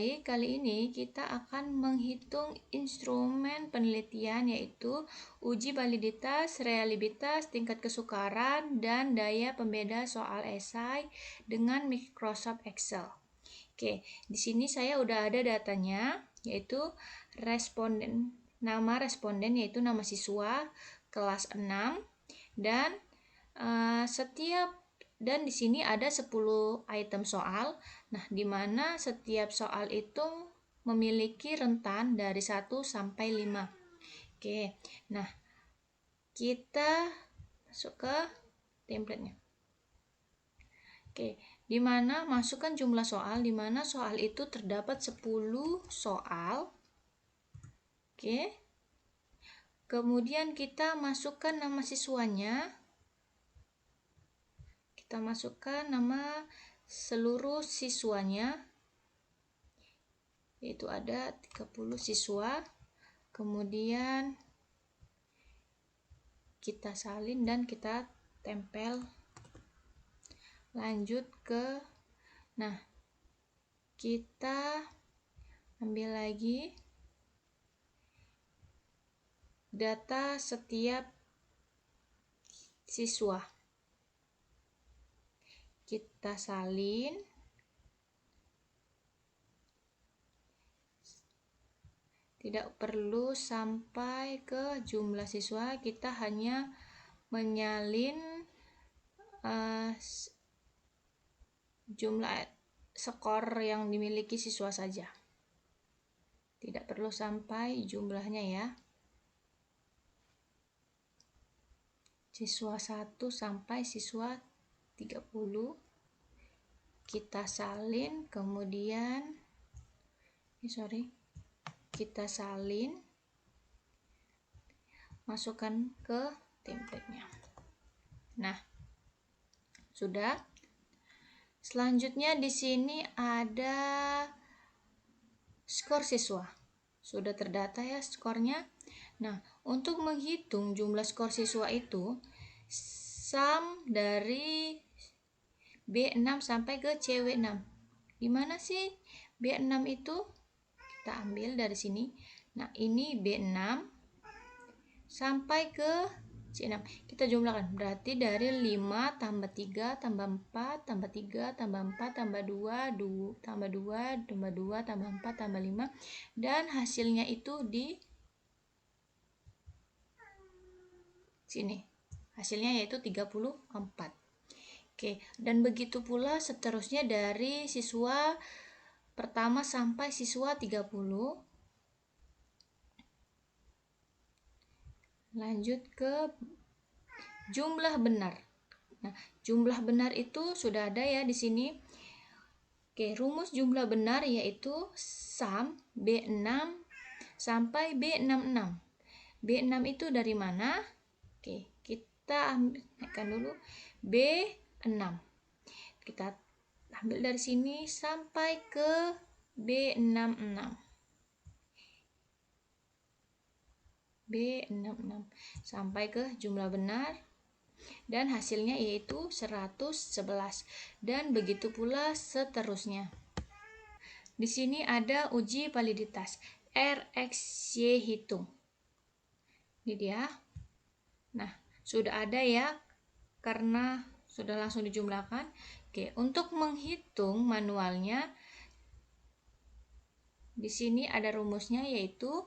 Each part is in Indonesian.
baik, kali ini kita akan menghitung instrumen penelitian yaitu uji validitas, reliabilitas, tingkat kesukaran, dan daya pembeda soal esai dengan Microsoft Excel. Oke, di sini saya udah ada datanya yaitu nama responden yaitu nama siswa kelas 6 dan di sini ada 10 item soal. Nah, di mana setiap soal itu memiliki rentan dari 1 sampai 5. Oke. Nah, kita masuk ke template-nya. Oke, di mana masukkan jumlah soal, di mana soal itu terdapat 10 soal. Oke. Kemudian kita masukkan nama siswanya. Kita masukkan nama seluruh siswanya, yaitu ada 30 siswa. Kemudian kita salin dan kita tempel. Lanjut ke, nah, kita ambil lagi data setiap siswa. Kita salin. Tidak perlu sampai ke jumlah siswa, kita hanya menyalin jumlah skor yang dimiliki siswa saja. Tidak perlu sampai jumlahnya ya. Siswa 1 sampai siswa 30. Kita salin, kemudian kita salin, masukkan ke template-nya. Nah, sudah. Selanjutnya di sini ada skor siswa. Sudah terdata ya skornya. Nah, untuk menghitung jumlah skor siswa itu sum dari B6 sampai ke CW6. Di mana sih B6 itu? Kita ambil dari sini. Nah, ini B6 sampai ke C6. Kita jumlahkan. Berarti dari 5 tambah 3 tambah 4 tambah 3 tambah 4 tambah 2 tambah 2 tambah 2 tambah 4 tambah 5, dan hasilnya itu di sini. Hasilnya yaitu 34. Oke, dan begitu pula seterusnya dari siswa pertama sampai siswa 30. Lanjut ke jumlah benar. Nah, jumlah benar itu sudah ada ya di sini. Oke, rumus jumlah benar yaitu sum B6 sampai B66. B6 itu dari mana? Oke, kita naikkan dulu B6. Kita ambil dari sini sampai ke B66. B66 sampai ke jumlah benar, dan hasilnya yaitu 111, dan begitu pula seterusnya. Di sini ada uji validitas RxY hitung. Ini dia. Nah, sudah ada ya karena sudah langsung dijumlahkan. Oke, untuk menghitung manualnya di sini ada rumusnya yaitu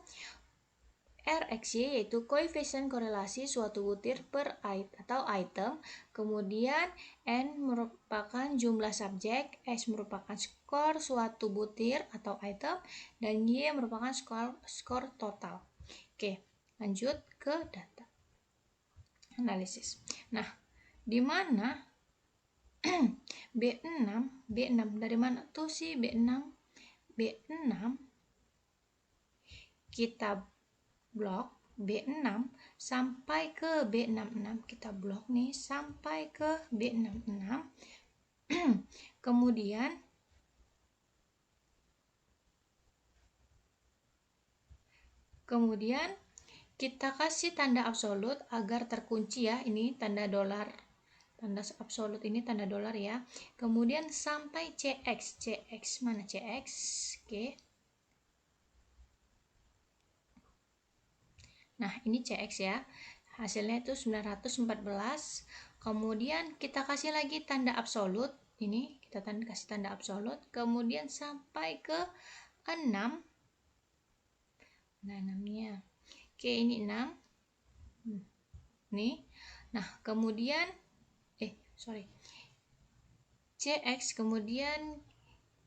RxY yaitu koefisien korelasi suatu butir per atau item, kemudian N merupakan jumlah subjek, S merupakan skor suatu butir atau item, dan Y merupakan skor total. Oke, lanjut ke data analisis. Nah, di mana B6 dari mana tuh sih B6? B6 kita blok B6 sampai ke B66. Kita blok nih sampai ke B66. Kemudian kita kasih tanda absolut agar terkunci ya. Ini tanda dolar tanda absolut ini tanda dolar ya. Kemudian sampai CX mana CX? Oke. Nah, ini CX ya. Hasilnya itu 914. Kemudian kita kasih lagi tanda absolut. Ini kita kasih tanda absolut. Kemudian sampai ke 6. Nah, 6-nya. Oke, ini 6. Nih. Nah, kemudian CX, kemudian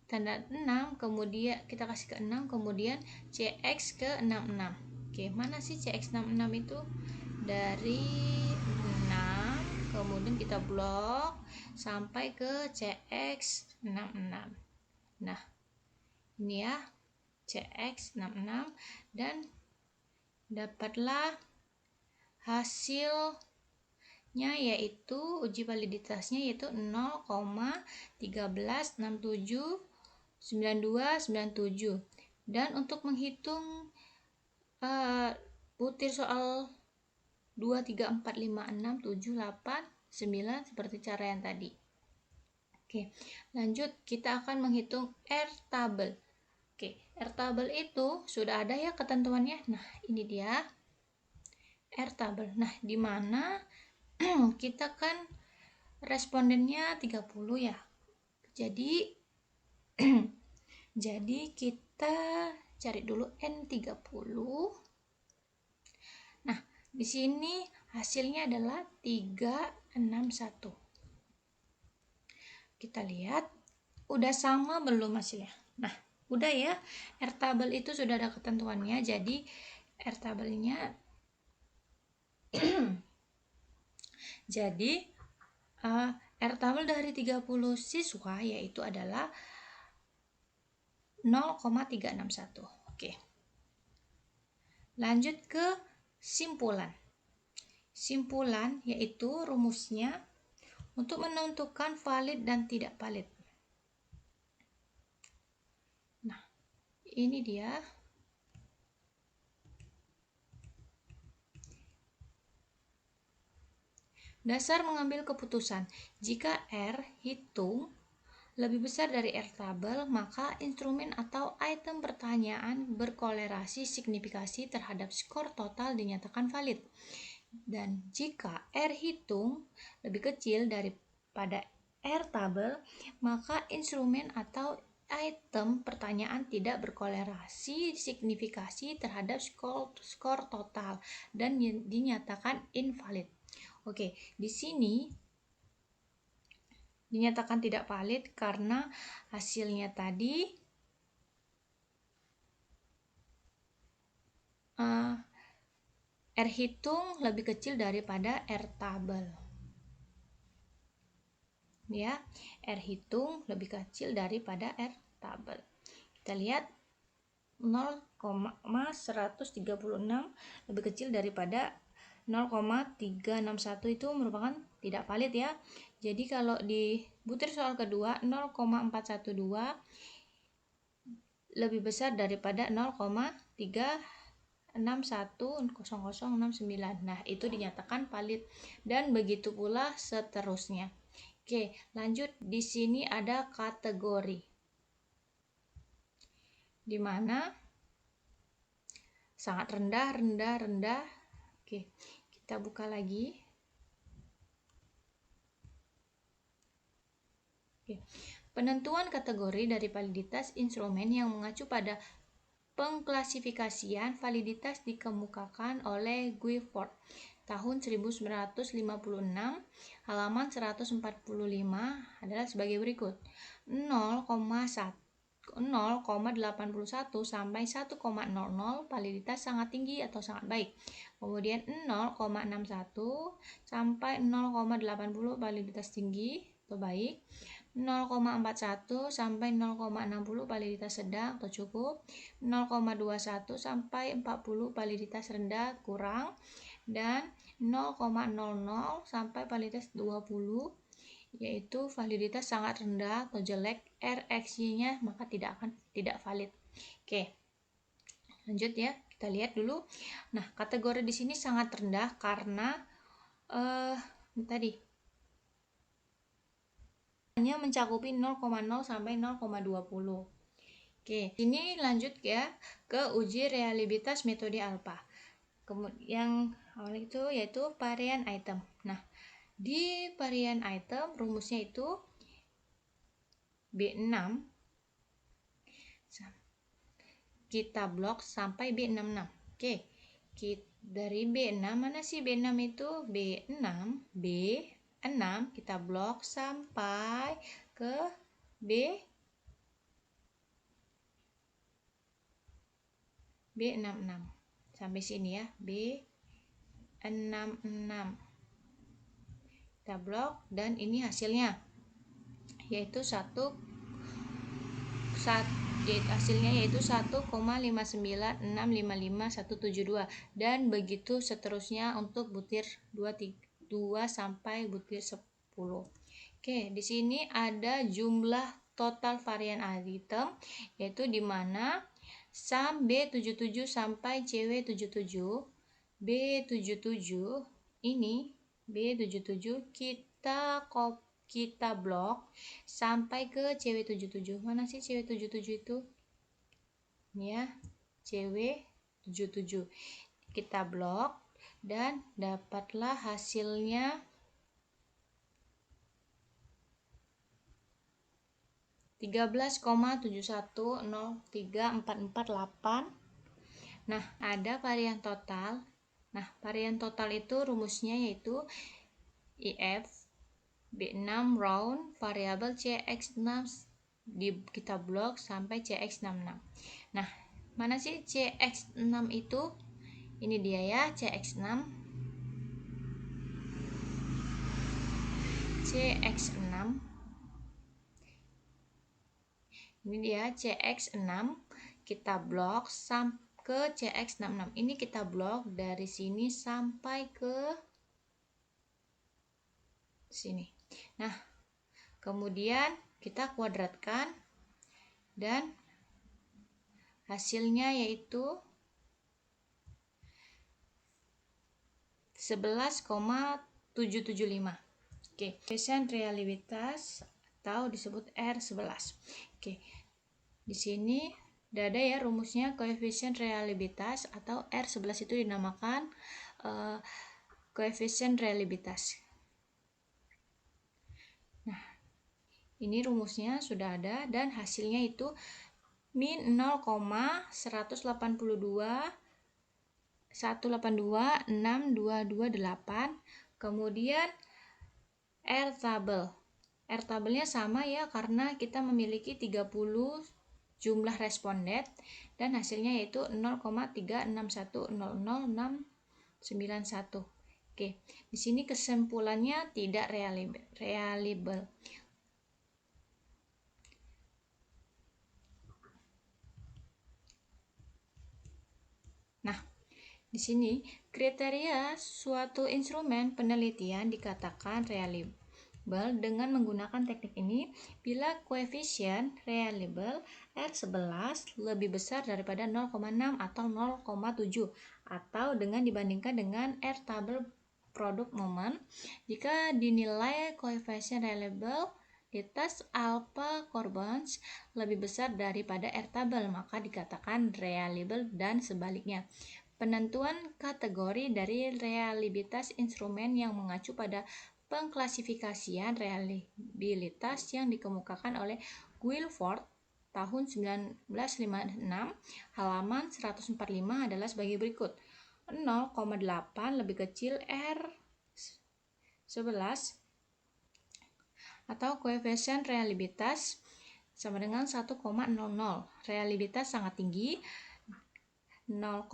tanda 6, kemudian kita kasih ke 6, kemudian CX ke 66. Oke, mana sih CX 66 itu? Dari 6, kemudian kita blok sampai ke CX 66. Nah, ini ya, CX 66, dan dapatlah hasilnya, yaitu uji validitasnya yaitu 0,13679297. Dan untuk menghitung butir soal 2, 3, 4, 5, 6, 7, 8, 9 seperti cara yang tadi. Oke, lanjut kita akan menghitung R-table. Oke, R-table itu sudah ada ya ketentuannya. Nah, ini dia R-table. Nah, di mana kita kan respondennya 30 ya. Jadi jadi kita cari dulu N30. Nah, di sini hasilnya adalah 361. Kita lihat udah sama belum hasilnya. Nah, udah ya. R-table itu sudah ada ketentuannya. Jadi R-table-nya jadi R-table dari 30 siswa yaitu adalah 0,361. Oke. Lanjut ke simpulan. Simpulan yaitu rumusnya untuk menentukan valid dan tidak valid. Nah, ini dia. Dasar mengambil keputusan. Jika R hitung lebih besar dari R-table, maka instrumen atau item pertanyaan berkolerasi signifikasi terhadap skor total dinyatakan valid. Dan jika R hitung lebih kecil daripada R-table, maka instrumen atau item pertanyaan tidak berkolerasi signifikasi terhadap skor total dan dinyatakan invalid. Oke, di sini dinyatakan tidak valid karena hasilnya tadi R hitung lebih kecil daripada R-table. Ya, R hitung lebih kecil daripada R-table. Kita lihat 0,136 lebih kecil daripada 0,361 itu merupakan tidak valid ya. Jadi kalau di butir soal kedua 0,412 lebih besar daripada 0,3610069. Nah, itu dinyatakan valid dan begitu pula seterusnya. Oke, lanjut. Di sini ada kategori. Di mana sangat rendah, rendah, rendah. Oke, kita buka lagi. Oke. Penentuan kategori dari validitas instrumen yang mengacu pada pengklasifikasian validitas dikemukakan oleh Guilford tahun 1956, halaman 145 adalah sebagai berikut. 0,81 sampai 1,00 validitas sangat tinggi atau sangat baik. Kemudian 0,61 sampai 0,80 validitas tinggi atau baik. 0,41 sampai 0,60 validitas sedang atau cukup. 0,21 sampai 40 validitas rendah kurang, dan 0,00 sampai validitas 20 yaitu validitas sangat rendah atau jelek, RXY-nya maka tidak valid. Oke. Lanjut ya, kita lihat dulu. Nah, kategori di sini sangat rendah karena tadi hanya mencakupi 0,0 sampai 0,20. Oke, ini lanjut ya ke uji reliabilitas metode alpha. Kemudian yang awal itu yaitu varian item. Nah, di varian item rumusnya itu B6 kita blok sampai B66. Oke. Dari B6 mana sih B6 itu? B6 kita blok sampai ke B66 sampai sini ya, B66 kita blok, dan ini hasilnya yaitu 1,596555172 dan begitu seterusnya untuk butir 2 sampai butir 10. Oke, di sini ada jumlah total varian item, yaitu di mana sum B77 sampai CW77. B77 ini B77 kita blok sampai ke CW77. Mana sih CW77 itu? Ini ya, CW77. Kita blok dan dapatlah hasilnya 13,7103448. Nah, ada varian total. Nah, varian total itu rumusnya yaitu IF B6 round variabel CX6 kita blok sampai CX66. Nah, mana sih CX6 itu? Ini dia ya, CX6. Ini dia CX6, kita blok sampai ke CX66. Ini kita blok dari sini sampai ke sini. Nah, kemudian kita kuadratkan dan hasilnya yaitu 11,775. Oke, koefisien reliabilitas atau disebut R11. Oke. Di sini udah ada ya rumusnya. Koefisien reliabilitas atau R11 itu dinamakan koefisien reliabilitas. Nah, ini rumusnya sudah ada dan hasilnya itu min 0,182.182.6228. Kemudian R tabelnya sama ya, karena kita memiliki 30 jumlah responden dan hasilnya yaitu 0,361000691. Oke, di sini kesimpulannya tidak reliable. Nah, di sini kriteria suatu instrumen penelitian dikatakan reliable dengan menggunakan teknik ini bila koefisien reliable R11 lebih besar daripada 0,6 atau 0,7 atau dengan dibandingkan dengan R tabel produk moment. Jika dinilai koefisien reliabilitas alpha Corbons lebih besar daripada R tabel, maka dikatakan reliable dan sebaliknya. Penentuan kategori dari reliabilitas instrumen yang mengacu pada pengklasifikasian reliabilitas yang dikemukakan oleh Guilford tahun 1956 halaman 145 adalah sebagai berikut. 0,8 lebih kecil R11 atau koefisien reliabilitas sama dengan 1,00. Reliabilitas sangat tinggi 0,60,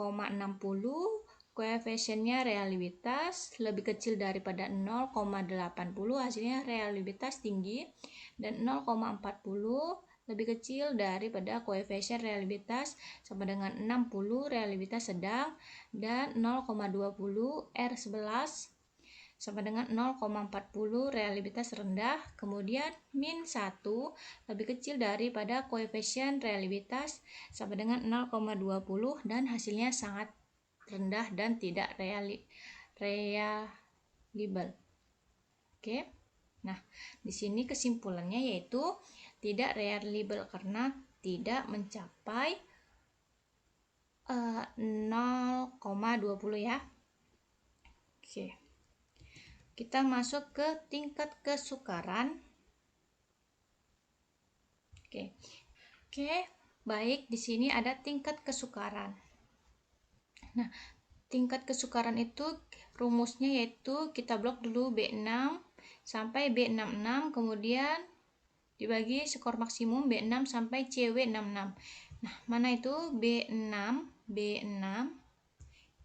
koefisiennya reliabilitas lebih kecil daripada 0,80, hasilnya reliabilitas tinggi, dan 0,40 lebih kecil daripada koefisien reliabilitas sama dengan 60, reliabilitas sedang, dan 0,20 R11 sama dengan 0,40 reliabilitas rendah. Kemudian min 1 lebih kecil daripada koefisien reliabilitas sama dengan 0,20 dan hasilnya sangat rendah dan tidak reliable. Oke. Nah, di sini kesimpulannya yaitu tidak reliable karena tidak mencapai 0,20 ya. Oke. Kita masuk ke tingkat kesukaran. Oke. Baik, di sini ada tingkat kesukaran. Nah, tingkat kesukaran itu rumusnya yaitu kita blok dulu B6 sampai B66, kemudian dibagi skor maksimum B6 sampai CW66. Nah, mana itu B6? B6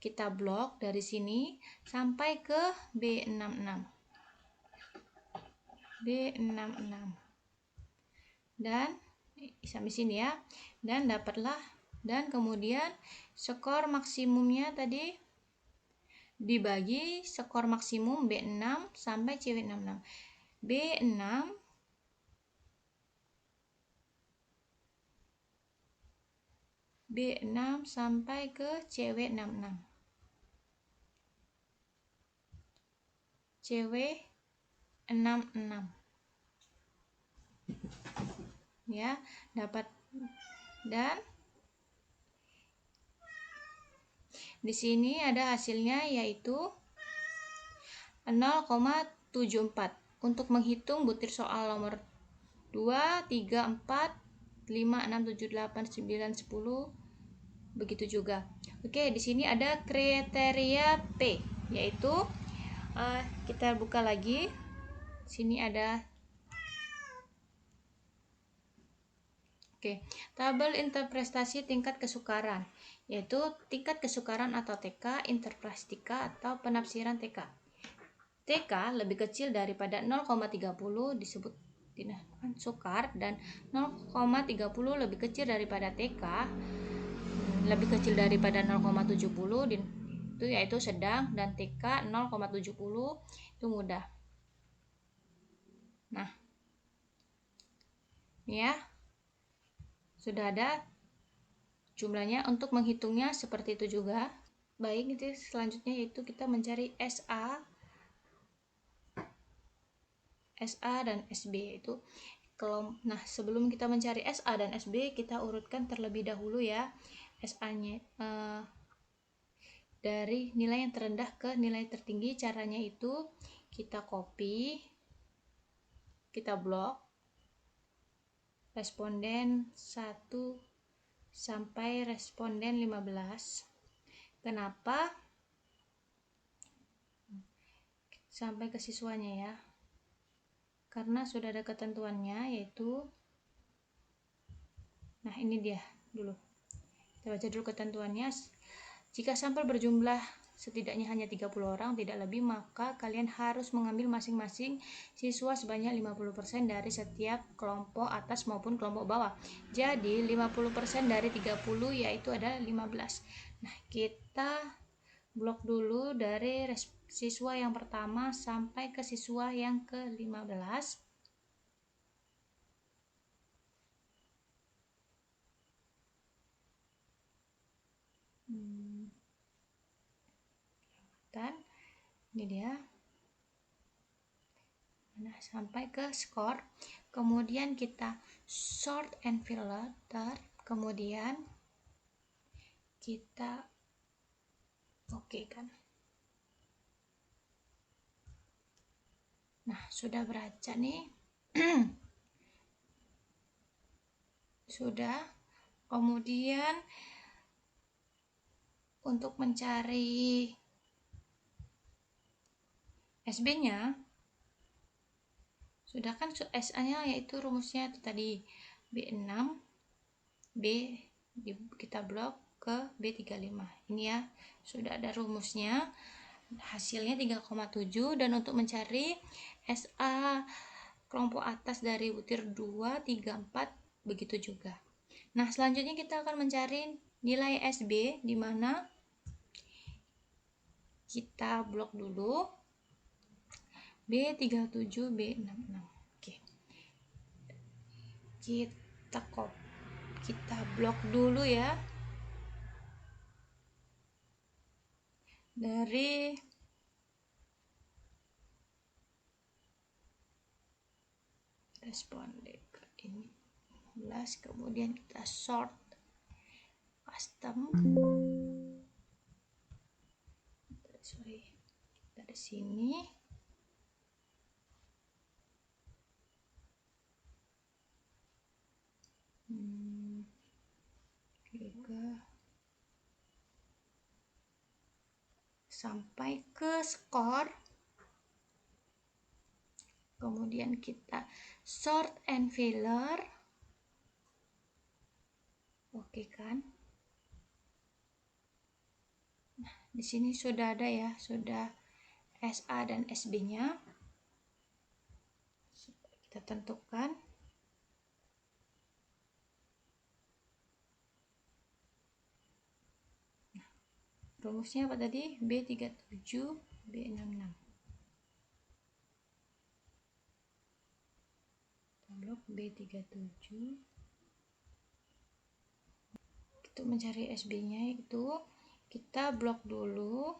kita blok dari sini sampai ke B66. B66. Dan sampai sini ya. Dan dapatlah, dan kemudian skor maksimumnya tadi dibagi skor maksimum B6 sampai CW66. B6 sampai ke CW66. CW66. Ya, dapat. Dan di sini ada hasilnya yaitu 0,74. Untuk menghitung butir soal nomor 2, 3, 4, 5, 6, 7, 8, 9, 10 begitu juga. Oke, di sini ada kriteria P, yaitu kita buka lagi. Sini ada tabel interpretasi tingkat kesukaran, yaitu tingkat kesukaran atau TK, interplastika atau penafsiran TK. TK lebih kecil daripada 0,30 disebut tindakan sukar, dan 0,30 lebih kecil daripada TK, lebih kecil daripada 0,70 itu yaitu sedang, dan TK 0,70 itu mudah. Nah, ya sudah ada jumlahnya. Untuk menghitungnya seperti itu juga. Baik, itu selanjutnya yaitu kita mencari SA dan SB itu. Nah, sebelum kita mencari SA dan SB, kita urutkan terlebih dahulu ya SA-nya dari nilai yang terendah ke nilai tertinggi. Caranya itu kita copy, kita blok responden 1 sampai responden 15. Kenapa? Sampai ke siswanya ya. Karena sudah ada ketentuannya, yaitu nah ini dia dulu. Kita baca dulu ketentuannya. Jika sampel berjumlah setidaknya hanya 30 orang, tidak lebih, maka kalian harus mengambil masing-masing siswa sebanyak 50% dari setiap kelompok atas maupun kelompok bawah. Jadi 50% dari 30 yaitu ada 15. Nah, kita blok dulu dari siswa yang pertama sampai ke siswa yang ke-15. Dan ini dia. Nah, sampai ke skor. Kemudian kita sort and filter. Kemudian kita kan. Nah, sudah baca nih. Sudah. Kemudian untuk mencari SB-nya, sudah kan SA-nya yaitu rumusnya itu tadi B6, B kita blok ke B35. Ini ya, sudah ada rumusnya. Hasilnya 3,7. Dan untuk mencari SA kelompok atas dari butir 2, 3, 4 begitu juga. Nah, selanjutnya kita akan mencari nilai SB, di mana kita blok dulu B37, B66. Oke. Kita blok dulu ya. Dari responde ke ini 11, kemudian kita sort custom, dari sini sampai ke skor, kemudian kita sort and filter. Oke kan? Nah, di sini sudah ada ya, sudah SA dan SB-nya. Kita tentukan. Nah, rumusnya apa tadi? B37, B66. Blok B37. Untuk mencari SB-nya itu kita blok dulu.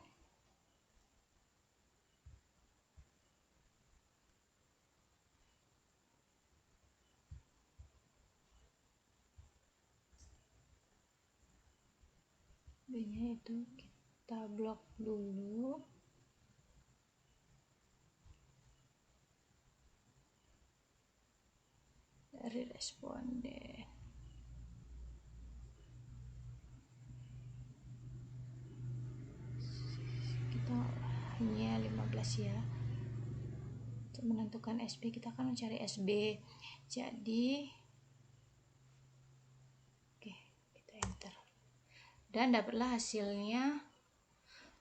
B-nya itu kita blok dulu. Dari responden. Kita hanya 15 ya. Untuk menentukan SB kita akan mencari SB. Jadi oke, kita enter. Dan dapatlah hasilnya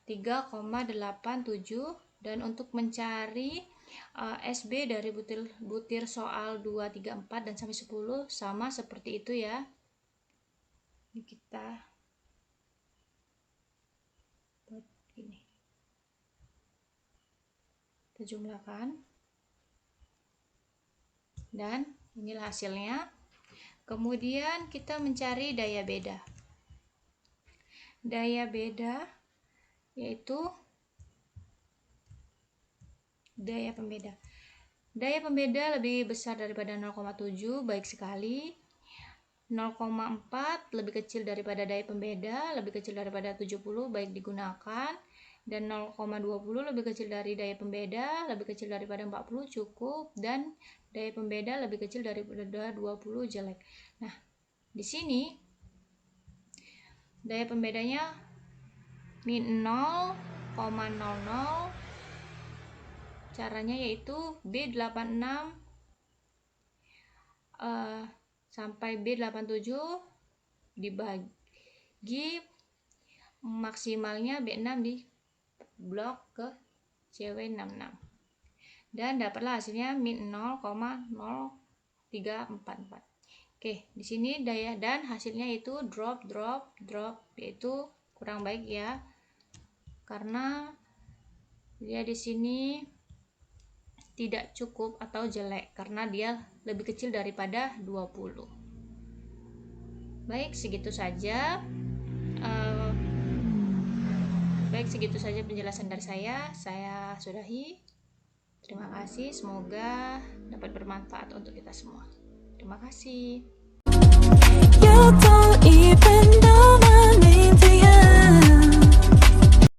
3,87. Dan untuk mencari SB dari butir soal 2, 3, 4 dan sampai 10 sama seperti itu ya. Ini kita buat ini. Kita jumlahkan. Dan inilah hasilnya. Kemudian kita mencari daya beda. Daya beda yaitu daya pembeda. Daya pembeda lebih besar daripada 0,7, baik sekali. 0,4 lebih kecil daripada daya pembeda, lebih kecil daripada 70, baik digunakan. Dan 0,20 lebih kecil dari daya pembeda, lebih kecil daripada 40, cukup. Dan daya pembeda lebih kecil daripada 20, jelek. Nah, di sini daya pembedanya min 0,00. Caranya yaitu B86 sampai B87 dibagi maksimalnya B6 di blok ke CW66. Dan dapatlah hasilnya min 0,0344. Oke, di sini daya dan hasilnya itu drop, yaitu kurang baik ya. Karena dia di sini tidak cukup atau jelek karena dia lebih kecil daripada 20. Baik, segitu saja. Penjelasan dari saya sudahi. Terima kasih, semoga dapat bermanfaat untuk kita semua. Terima kasih.